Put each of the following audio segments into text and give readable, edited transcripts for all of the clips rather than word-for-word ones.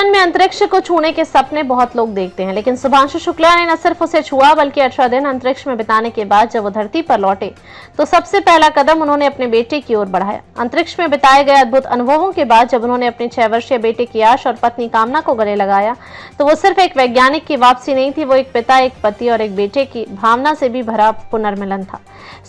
बचपन में अंतरिक्ष को छूने के सपने बहुत लोग देखते हैं, लेकिन शुभांशु शुक्ला ने न सिर्फ उसे छुआ बल्कि 18 दिन अंतरिक्ष में बिताने के बाद जब वो धरती पर लौटे तो सबसे पहला कदम उन्होंने अपने बेटे की ओर बढ़ाया। अंतरिक्ष में बिताए गए अद्भुत अनुभवों के बाद जब उन्होंने अपने 6 वर्षीय बेटे की आश और पत्नी कामना को गले लगाया तो वो सिर्फ एक वैज्ञानिक की वापसी नहीं थी, वो एक पिता, एक पति और एक बेटे की भावना से भी भरा पुनर्मिलन था।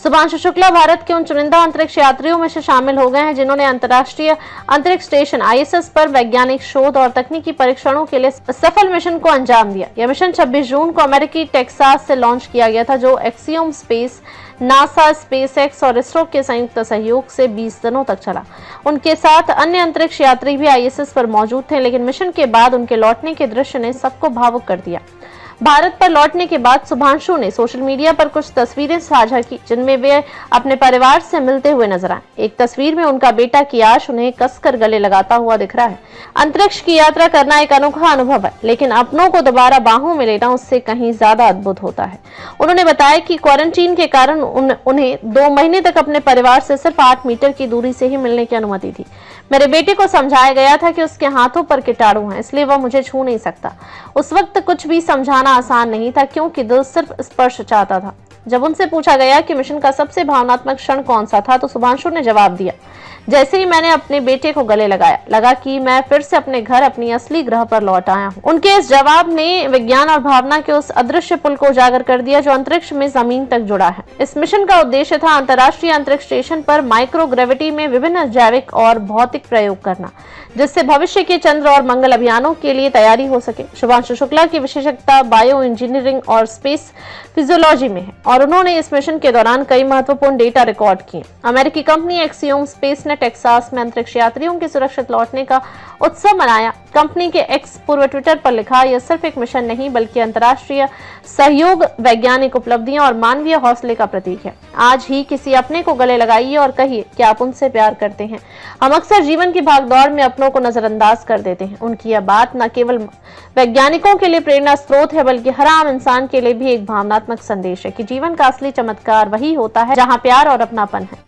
शुभांशु शुक्ला भारत के उन चुनिंदा अंतरिक्ष यात्रियों में से शामिल हो गए हैं जिन्होंने अंतर्राष्ट्रीय अंतरिक्ष स्टेशन ISS पर वैज्ञानिक शोध और तकनीकी परीक्षणों के लिए सफल मिशन को अंजाम दिया। यह मिशन 26 जून को अमेरिकी टेक्सास से लॉन्च किया गया था, जो एक्सियोम स्पेस, नासा, स्पेसएक्स और इसरो के संयुक्त सहयोग से 20 दिनों तक चला। उनके साथ अन्य अंतरिक्ष यात्री भी ISS पर मौजूद थे, लेकिन मिशन के बाद उनके लौटने के दृश्य ने सबको भावुक कर दिया। भारत पर लौटने के बाद शुभांशु ने सोशल मीडिया पर कुछ तस्वीरें साझा की जिनमें वे अपने परिवार से मिलते हुए नजर आए। एक तस्वीर में उनका बेटा कियाश उन्हें कसकर गले लगाता हुआ दिख रहा है। अंतरिक्ष की यात्रा करना एक अनोखा अनुभव है, लेकिन अपनों को दोबारा बाहों में लेना उससे कहीं ज्यादा अद्भुत होता है। उन्होंने बताया कि क्वारंटीन के कारण उन्हें 2 महीने तक अपने परिवार से सिर्फ 8 मीटर की दूरी से ही मिलने की अनुमति थी। मेरे बेटे को समझाया गया था कि उसके हाथों पर कीटाणु हैं, इसलिए वह मुझे छू नहीं सकता। उस वक्त कुछ भी समझाना आसान नहीं था क्योंकि दिल सिर्फ स्पर्श चाहता था। जब उनसे पूछा गया कि मिशन का सबसे भावनात्मक क्षण कौन सा था तो शुभांशु ने जवाब दिया, जैसे ही मैंने अपने बेटे को गले लगाया, लगा कि मैं फिर से अपने घर, अपनी असली ग्रह पर लौट आया हूँ। उनके इस जवाब ने विज्ञान और भावना के उस अदृश्य पुल को उजागर कर दिया जो अंतरिक्ष में जमीन तक जुड़ा है। इस मिशन का उद्देश्य था अंतर्राष्ट्रीय अंतरिक्ष स्टेशन पर माइक्रोग्रेविटी में विभिन्न जैविक और भौतिक प्रयोग करना, जिससे भविष्य के चंद्र और मंगल अभियानों के लिए तैयारी हो सके। शुभांशु शुक्ला की विशेषज्ञता बायो इंजीनियरिंग और स्पेस फिजियोलॉजी में है और उन्होंने इस मिशन के दौरान कई महत्वपूर्ण डेटा रिकॉर्ड किए। अमेरिकी कंपनी एक्सियोम स्पेस ने टेक्सास में अंतरिक्ष यात्रियों के सुरक्षित लौटने का उत्सव मनाया। कंपनी के एक्स पूर्व ट्विटर पर लिखा, यह सिर्फ एक मिशन नहीं बल्कि अंतर्राष्ट्रीय सहयोग, वैज्ञानिक उपलब्धियां और मानवीय हौसले का प्रतीक है। आज ही किसी अपने को गले लगाइए और कहिए कि आप उनसे प्यार करते हैं। हम अक्सर जीवन की भागदौड़ में अपनों को नजरअंदाज कर देते हैं। उनकी यह बात न केवल वैज्ञानिकों के लिए प्रेरणा स्रोत है बल्कि हर आम इंसान के लिए भी एक भावनात्मक संदेश है कि जीवन का असली चमत्कार वही होता है जहां प्यार और अपनापन है।